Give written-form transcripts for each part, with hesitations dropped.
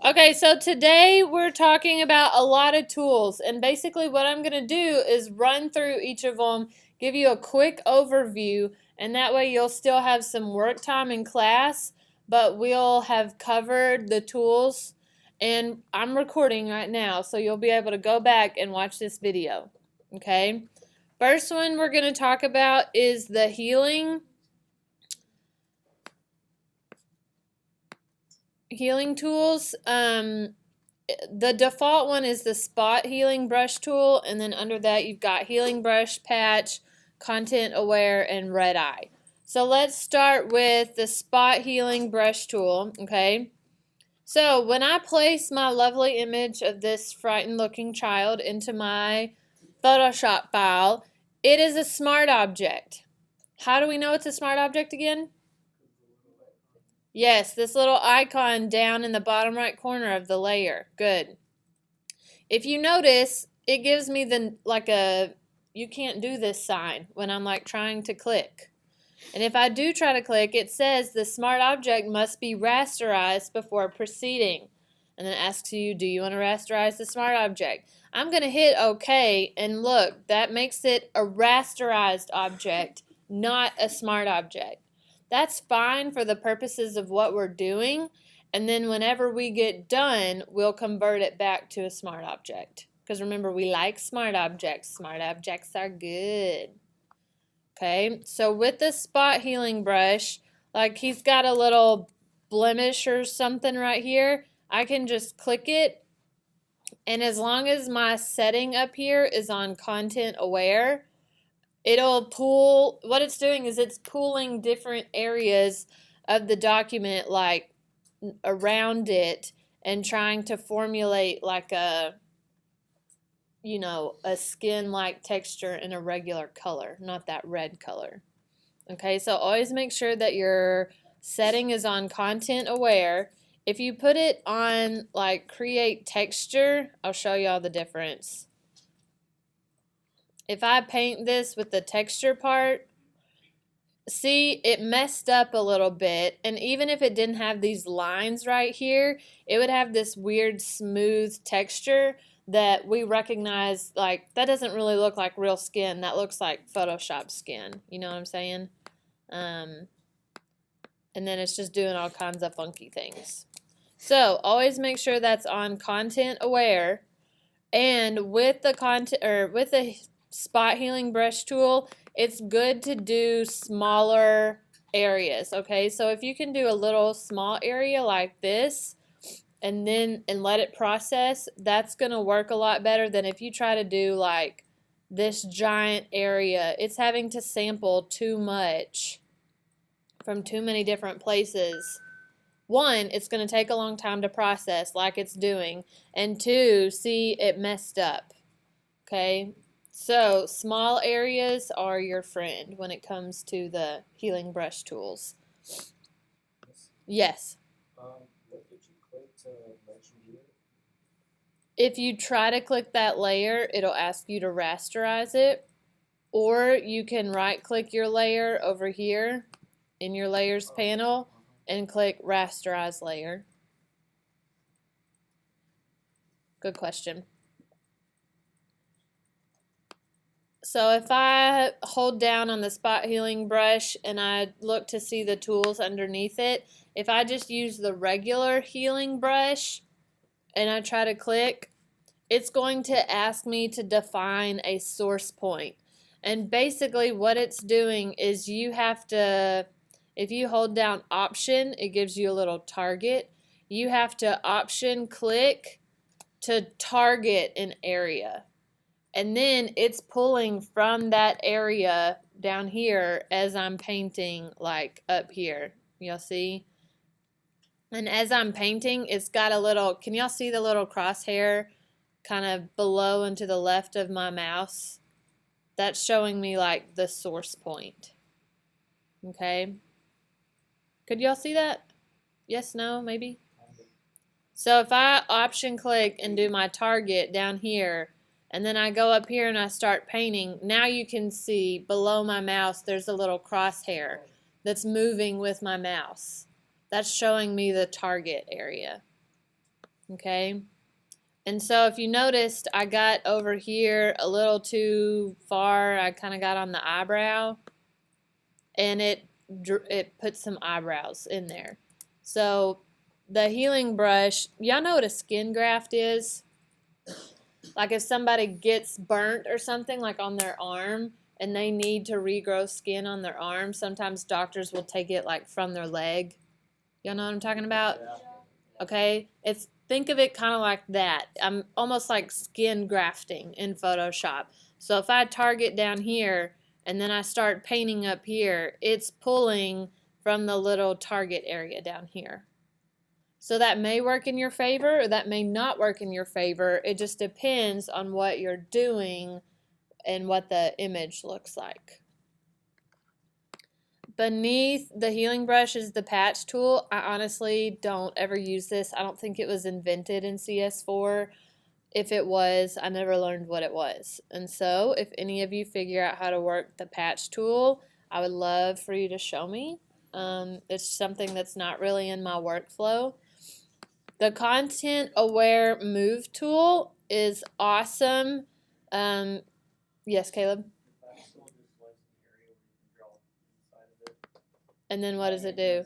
Okay, so today we're talking about a lot of tools, and basically what I'm going to do is run through each of them, give you a quick overview, and that way you'll still have some work time in class, but we'll have covered the tools. And I'm recording right now, so you'll be able to go back and watch this video. Okay? First one we're going to talk about is the healing tools. The default one is the spot healing brush tool, and then under that you've got healing brush, patch, content aware, and red eye. So let's start with the spot healing brush tool. Okay, so when I place my lovely image of this frightened looking child into my Photoshop file, it is a smart object. How do we know it's a smart object again? Yes, this little icon down in the bottom right corner of the layer. Good. If you notice, it gives me the you can't do this sign when I'm like trying to click. And if I do try to click, it says the smart object must be rasterized before proceeding. And then it asks you, do you want to rasterize the smart object? I'm going to hit OK, and look, that makes it a rasterized object, not a smart object. That's fine for the purposes of what we're doing, and then whenever we get done, we'll convert it back to a smart object. Because remember, we like smart objects. Smart objects are good. Okay, so with the spot healing brush, like he's got a little blemish or something right here, I can just click it, and as long as my setting up here is on content aware, it'll pull, what it's doing is it's pulling different areas of the document like around it and trying to formulate like a skin-like texture in a regular color, not that red color. Okay, so always make sure that your setting is on content aware. If you put it on like create texture, I'll show y'all the difference. If I paint this with the texture part, see, it messed up a little bit, and even if it didn't have these lines right here, it would have this weird smooth texture that we recognize, like, that doesn't really look like real skin. That looks like Photoshop skin. You know what I'm saying? And then it's just doing all kinds of funky things. So always make sure that's on content aware. And with the with the spot healing brush tool, it's good to do smaller areas. Okay, so if you can do a little small area like this and let it process, that's gonna work a lot better than if you try to do like this giant area. It's having to sample too much from too many different places. One, it's going to take a long time to process like it's doing, and two, see, it messed up. Okay, so small areas are your friend when it comes to the healing brush tools. Yes. What did you click to mention here? If you try to click that layer, it'll ask you to rasterize it, or you can right click your layer over here in your layers panel and click rasterize layer. Good question. So if I hold down on the spot healing brush and I look to see the tools underneath it, if I just use the regular healing brush and I try to click, it's going to ask me to define a source point. And basically what it's doing is you have to, if you hold down option, it gives you a little target. You have to option click to target an area. And then it's pulling from that area down here as I'm painting, like up here. Y'all see? And as I'm painting, it's got a little, can y'all see the little crosshair kind of below and to the left of my mouse? That's showing me like the source point. Okay? Could y'all see that? Yes, no, maybe? So if I option click and do my target down here, and then I go up here and I start painting, now you can see below my mouse there's a little crosshair that's moving with my mouse. That's showing me the target area. okay? And so if you noticed, I got over here a little too far. I kind of got on the eyebrow, and it put some eyebrows in there. So the healing brush, y'all know what a skin graft is? Like if somebody gets burnt or something, like on their arm, and they need to regrow skin on their arm, sometimes doctors will take it like from their leg. Y'all know what I'm talking about? Okay, think of it kind of like that. I'm almost like skin grafting in Photoshop. So if I target down here and then I start painting up here, it's pulling from the little target area down here. So that may work in your favor or that may not work in your favor. It just depends on what you're doing and what the image looks like. Beneath the healing brush is the patch tool. I honestly don't ever use this. I don't think it was invented in CS4. If it was, I never learned what it was. And so if any of you figure out how to work the patch tool, I would love for you to show me. It's something that's not really in my workflow. The content aware move tool is awesome. Yes, Caleb? And then what does it do?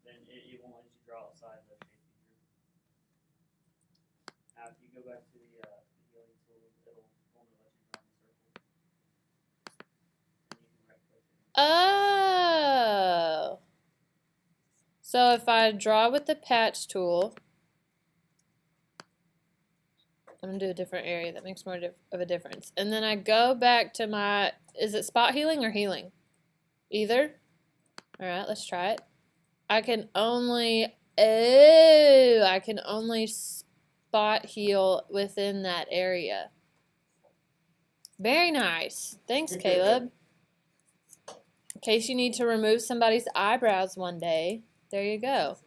Then it won't let you draw outside the shape feature. Now, if you go back to the healing tool, it'll only let you draw in a circle. And you can right click it. Oh. So if I draw with the patch tool, I'm going to do a different area that makes more of a difference. And then I go back to my, is it spot healing or healing? Either. All right, let's try it. I can only spot heal within that area. Very nice. Thanks, Caleb. In case you need to remove somebody's eyebrows one day, there you go.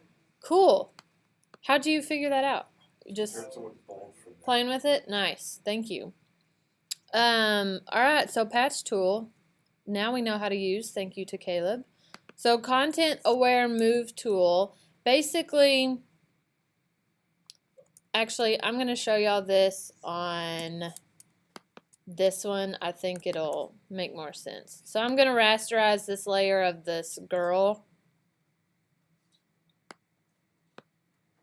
Cool. How'd you figure that out? You just playing with it? Nice. Thank you. All right, so patch tool. Now we know how to use. Thank you to Caleb. So content aware move tool, basically, actually, I'm going to show y'all this on this one. I think it'll make more sense. So I'm going to rasterize this layer of this girl.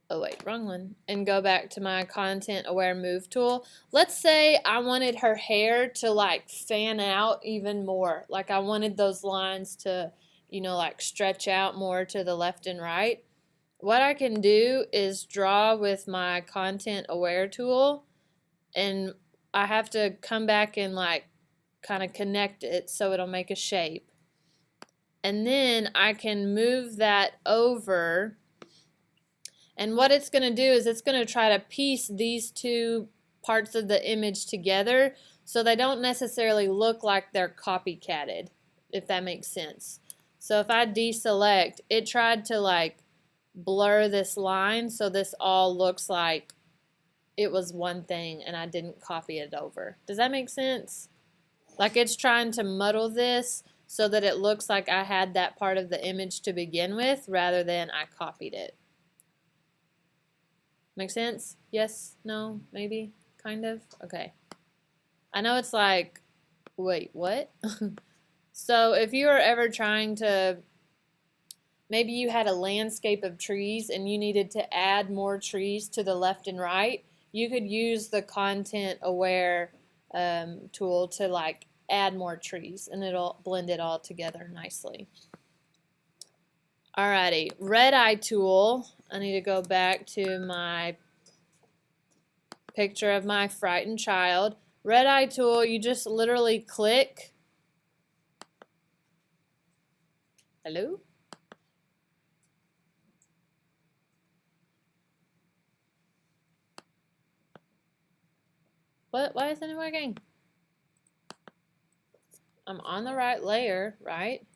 Oh wait, wrong one. And go back to my content aware move tool. Let's say I wanted her hair to like fan out even more. Like I wanted those lines to, you know, like stretch out more to the left and right. What I can do is draw with my content aware tool, and I have to come back and like kind of connect it so it'll make a shape. And then I can move that over, and what it's going to do is it's going to try to piece these two parts of the image together so they don't necessarily look like they're copycatted, if that makes sense. So if I deselect, it tried to like blur this line so this all looks like it was one thing and I didn't copy it over. Does that make sense? Like it's trying to muddle this so that it looks like I had that part of the image to begin with rather than I copied it. Make sense? Yes? No? Maybe? Kind of? Okay. I know it's like, wait, what? So if you are ever trying to, maybe you had a landscape of trees and you needed to add more trees to the left and right, you could use the content aware tool to like add more trees and it'll blend it all together nicely. Alrighty, red eye tool. I need to go back to my picture of my frightened child. Red eye tool, you just literally click. Hello? What? Why isn't it working? I'm on the right layer, right?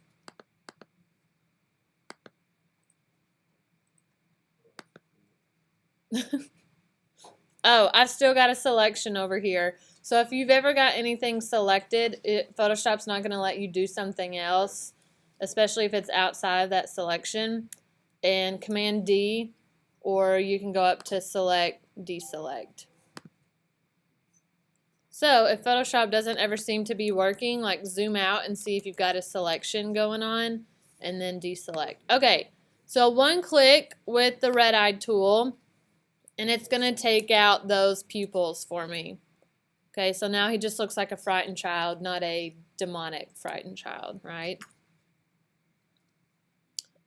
Oh, I've still got a selection over here. So if you've ever got anything selected, Photoshop's not going to let you do something else, especially if it's outside of that selection. And Command D, or you can go up to select deselect. So if Photoshop doesn't ever seem to be working, like zoom out and see if you've got a selection going on and then deselect. Okay, so one click with the red-eyed tool and it's going to take out those pupils for me. Okay, so now he just looks like a frightened child, not a demonic frightened child, right?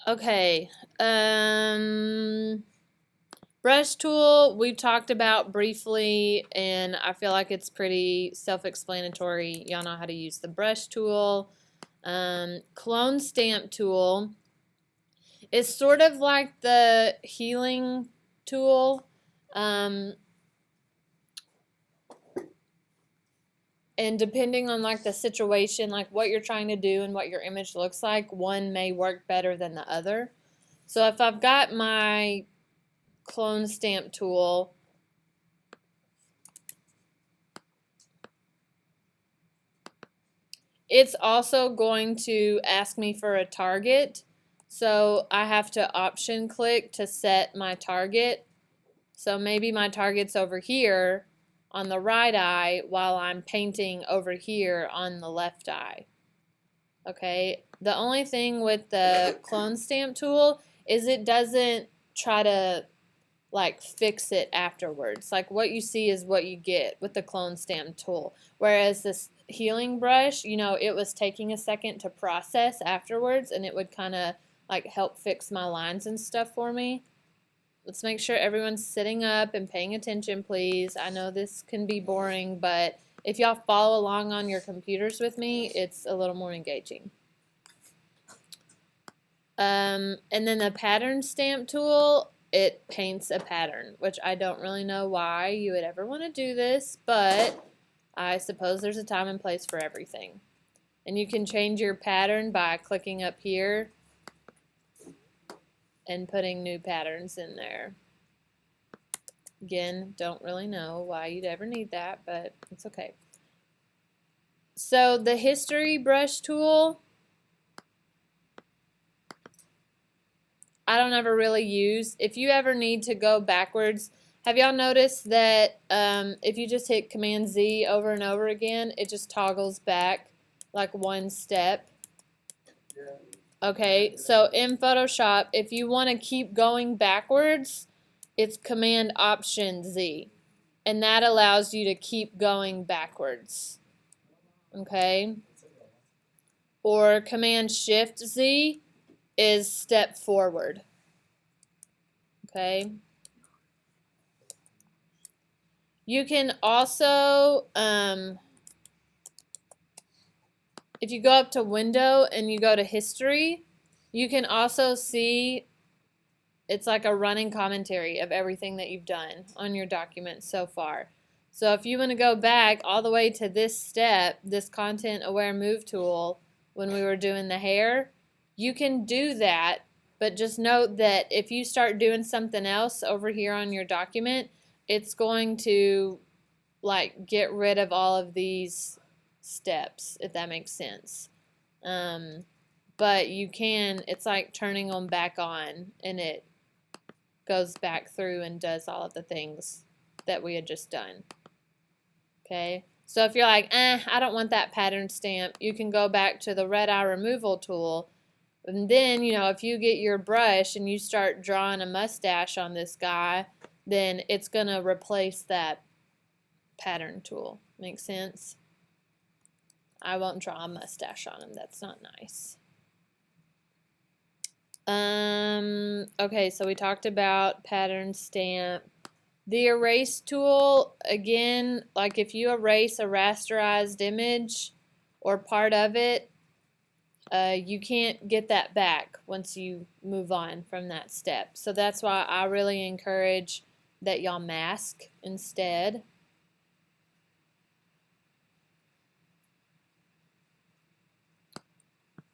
Okay, brush tool we've talked about briefly, and I feel like it's pretty self-explanatory. Y'all know how to use the brush tool. Clone stamp tool is sort of like the healing tool. And depending on like the situation, like what you're trying to do and what your image looks like, one may work better than the other. So if I've got my clone stamp tool, it's also going to ask me for a target. So I have to option click to set my target. So maybe my target's over here on the right eye while I'm painting over here on the left eye. Okay, the only thing with the clone stamp tool is it doesn't try to like fix it afterwards. Like what you see is what you get with the clone stamp tool. Whereas this healing brush, you know, it was taking a second to process afterwards and it would kind of like help fix my lines and stuff for me. Let's make sure everyone's sitting up and paying attention, please. I know this can be boring, but if y'all follow along on your computers with me, it's a little more engaging. And then the pattern stamp tool, it paints a pattern, which I don't really know why you would ever want to do this, but I suppose there's a time and place for everything. And you can change your pattern by clicking up here and putting new patterns in there. Again, don't really know why you'd ever need that, but it's okay. So the history brush tool, I don't ever really use. If you ever need to go backwards, have y'all noticed that if you just hit Command Z over and over again, it just toggles back like one step? Okay, so in Photoshop, if you want to keep going backwards, it's Command Option Z, and that allows you to keep going backwards. Okay, or Command Shift Z is step forward. Okay. You can also, if you go up to Window and you go to History, you can also see it's like a running commentary of everything that you've done on your document so far. So if you want to go back all the way to this step, this Content Aware Move tool, when we were doing the hair, you can do that, but just note that if you start doing something else over here on your document, it's going to like get rid of all of these steps, if that makes sense. But you can, it's like turning them back on, and it goes back through and does all of the things that we had just done. Okay, so if you're like, I don't want that pattern stamp, you can go back to the red eye removal tool, and then, you know, if you get your brush and you start drawing a mustache on this guy, then it's going to replace that pattern tool. Make sense? I won't draw a mustache on him. That's not nice. Okay, so we talked about pattern stamp. The erase tool, again, like if you erase a rasterized image or part of it, you can't get that back once you move on from that step. So that's why I really encourage that y'all mask instead.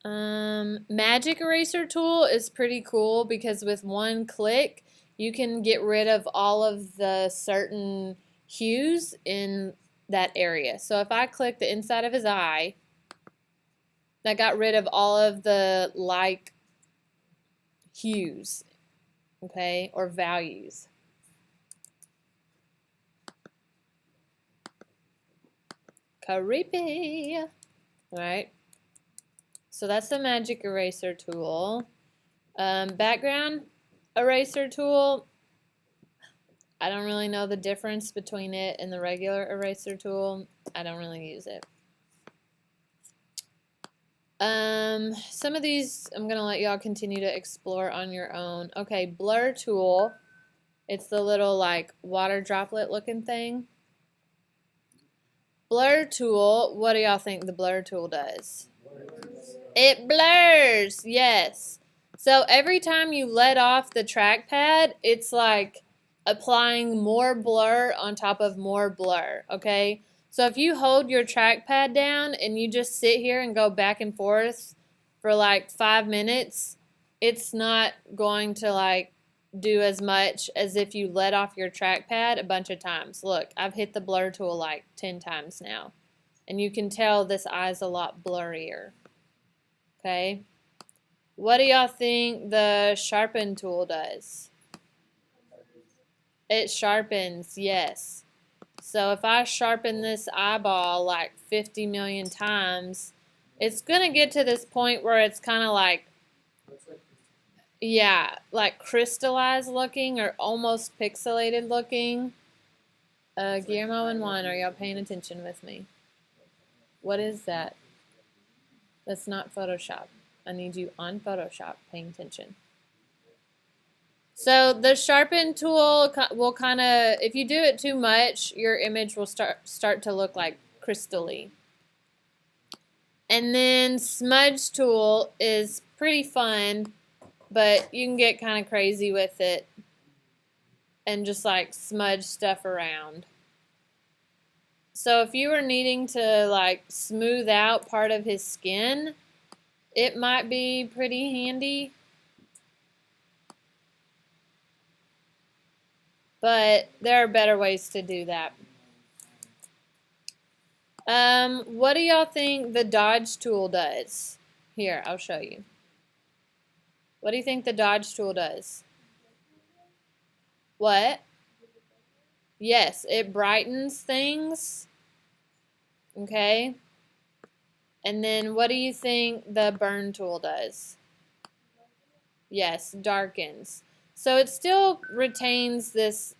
Magic eraser tool is pretty cool because with one click you can get rid of all of the certain hues in that area. So if I click the inside of his eye, that got rid of all of the like hues, okay, or values. Creepy. Alright. So that's the magic eraser tool. Background eraser tool. I don't really know the difference between it and the regular eraser tool. I don't really use it. Some of these I'm gonna let y'all continue to explore on your own. Okay, blur tool. It's the little like water droplet looking thing. Blur tool, what do y'all think the blur tool does? It blurs, yes. So every time you let off the trackpad, it's like applying more blur on top of more blur, okay? So if you hold your trackpad down and you just sit here and go back and forth for like 5 minutes, it's not going to like do as much as if you let off your trackpad a bunch of times. Look, I've hit the blur tool like 10 times now. And you can tell this eye's a lot blurrier. Okay? What do y'all think the sharpen tool does? It sharpens, yes. So if I sharpen this eyeball like 50 million times, it's going to get to this point where it's kind of like, yeah, like crystallized looking or almost pixelated looking. Guillermo and Juan, are y'all paying attention with me? What is that? That's not Photoshop. I need you on Photoshop paying attention. So the sharpen tool will kind of, if you do it too much, your image will start to look like crystally. And then smudge tool is pretty fun, but you can get kind of crazy with it and just like smudge stuff around. So if you were needing to like smooth out part of his skin, it might be pretty handy. But there are better ways to do that. What do y'all think the dodge tool does? Here, I'll show you. What do you think the dodge tool does? What? Yes, it brightens things. Okay. And then what do you think the burn tool does? Yes, darkens. So it still retains this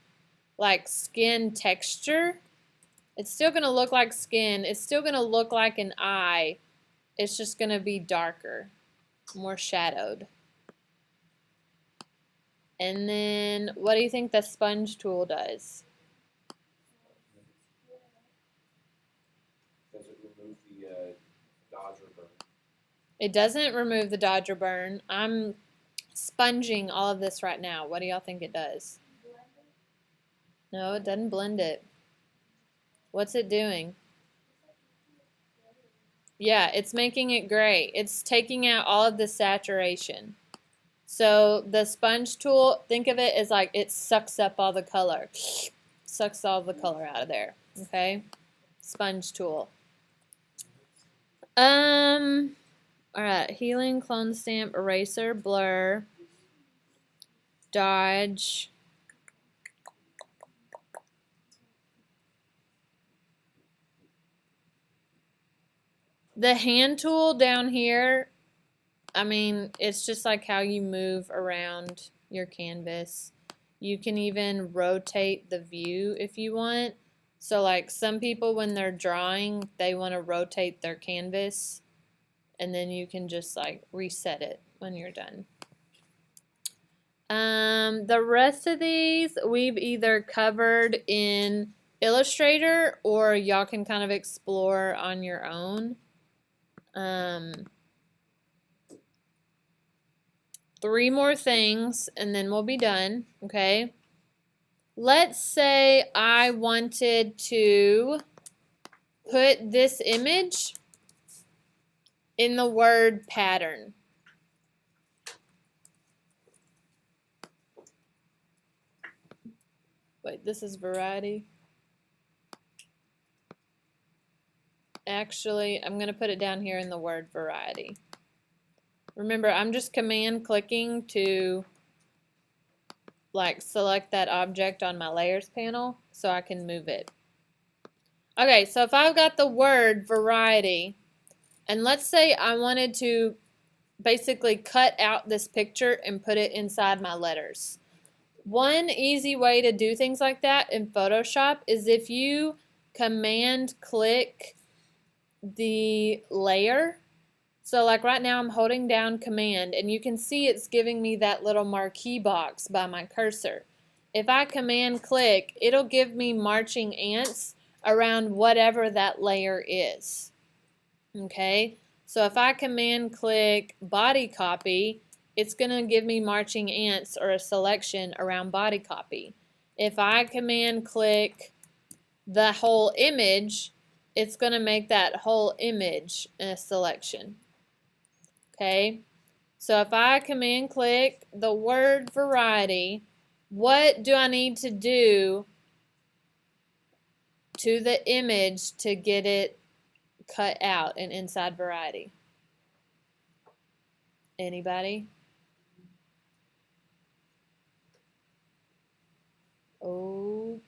like skin texture. It's still going to look like skin. It's still going to look like an eye. It's just going to be darker, more shadowed. And then what do you think the sponge tool does? Does it remove the dodge or burn? It doesn't remove the dodge or burn. I'm sponging all of this right now. What do y'all think it does? No, it doesn't blend it. What's it doing? Yeah, it's making it gray. It's taking out all of the saturation. So the sponge tool, think of it as like it sucks up all the color. Sucks all the color out of there. Okay? Sponge tool. Alright, healing, clone stamp, eraser, blur, dodge. The hand tool down here, I mean, it's just like how you move around your canvas. You can even rotate the view if you want. So like some people when they're drawing, they want to rotate their canvas and then you can just like reset it when you're done. The rest of these we've either covered in Illustrator or y'all can kind of explore on your own. 3 more things and then we'll be done, okay? Let's say I wanted to put this image in the word pattern. Wait, this is variety. Actually, I'm going to put it down here in the word variety. Remember, I'm just command clicking to like select that object on my layers panel so I can move it. Okay, so if I've got the word variety, and let's say I wanted to basically cut out this picture and put it inside my letters. One easy way to do things like that in Photoshop is if you command click the layer. So like right now I'm holding down command and you can see it's giving me that little marquee box by my cursor. If I command click, it'll give me marching ants around whatever that layer is. Okay, so if I command click body copy, it's going to give me marching ants or a selection around body copy. If I command click the whole image, it's going to make that whole image a selection. Okay, so if I command click the word variety, what do I need to do to the image to get it cut out and inside variety? Anybody? Oh,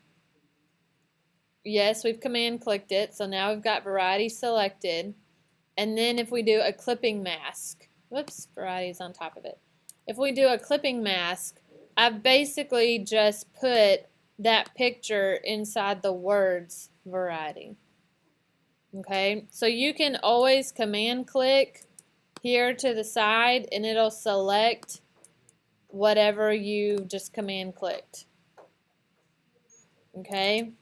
yes, we've command clicked it. So now we've got variety selected. And then if we do a clipping mask, whoops, variety is on top of it. If we do a clipping mask, I've basically just put that picture inside the words variety. Okay, so you can always command click here to the side and it'll select whatever you just command clicked. Okay.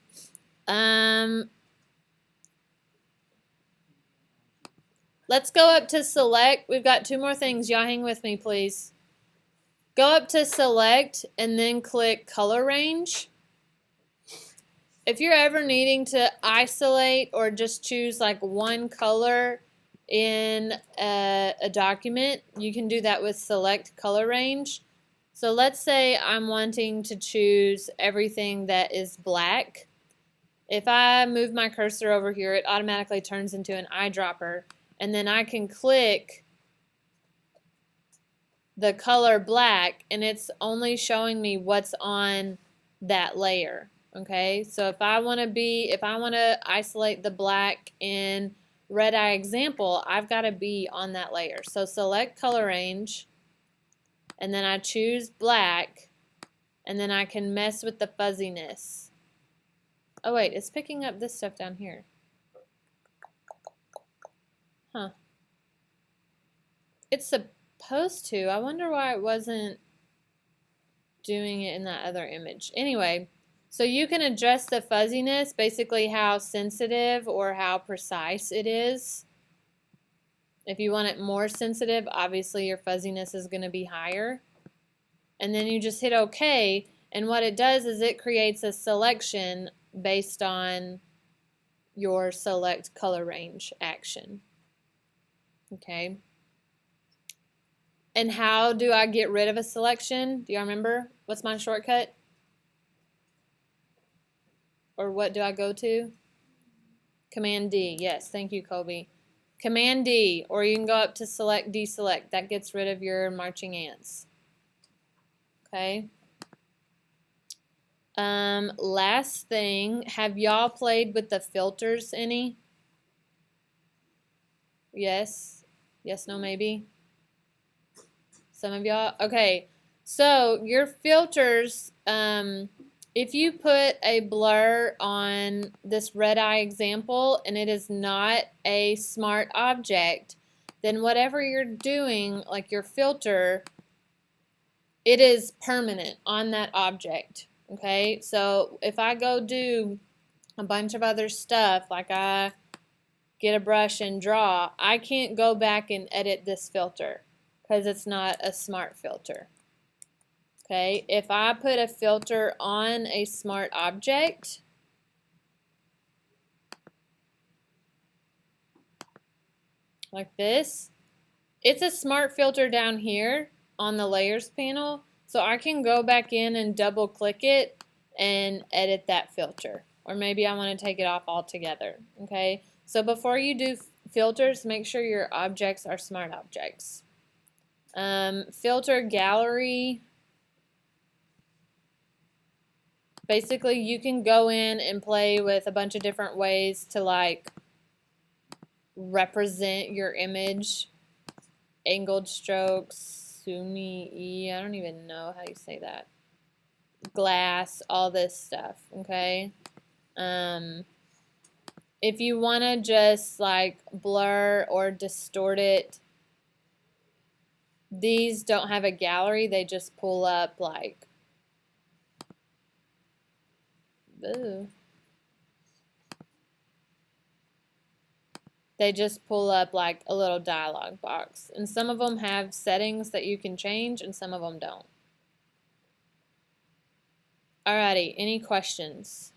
Let's go up to select. We've got two more things. Y'all hang with me, please. Go up to select and then click color range. If you're ever needing to isolate or just choose like one color in a document, you can do that with select color range. So let's say I'm wanting to choose everything that is black. If I move my cursor over here, it automatically turns into an eyedropper. And then I can click the color black and it's only showing me what's on that layer. Okay, so if I want to isolate the black in red eye example, I've got to be on that layer. So select color range and then I choose black and then I can mess with the fuzziness. Oh wait, it's picking up this stuff down here. Huh. It's supposed to. I wonder why it wasn't doing it in that other image. Anyway, so you can adjust the fuzziness, basically how sensitive or how precise it is. If you want it more sensitive, obviously your fuzziness is going to be higher. And then you just hit OK, and what it does is it creates a selection based on your select color range action. Okay. And how do I get rid of a selection? Do y'all remember? What's my shortcut? Or what do I go to? Command D. Yes, thank you, Colby. Command D, or you can go up to select deselect. That gets rid of your marching ants. Okay. Last thing, have y'all played with the filters any? Yes? Yes, no, maybe? Some of y'all? Okay. So your filters, if you put a blur on this red eye example and it is not a smart object, then whatever you're doing, like your filter, it is permanent on that object. Okay, so if I go do a bunch of other stuff, like I get a brush and draw, I can't go back and edit this filter because it's not a smart filter. Okay, if I put a filter on a smart object, like this, it's a smart filter down here on the layers panel, so I can go back in and double click it and edit that filter. Or maybe I want to take it off altogether. Okay, so before you do filters, make sure your objects are smart objects. Filter gallery. Basically, you can go in and play with a bunch of different ways to like represent your image. Angled strokes, sumi, I don't even know how you say that. Glass, all this stuff, okay? If you want to just like blur or distort it, these don't have a gallery, they just pull up like, ooh. They just pull up like a little dialog box. And some of them have settings that you can change and some of them don't. Alrighty, any questions?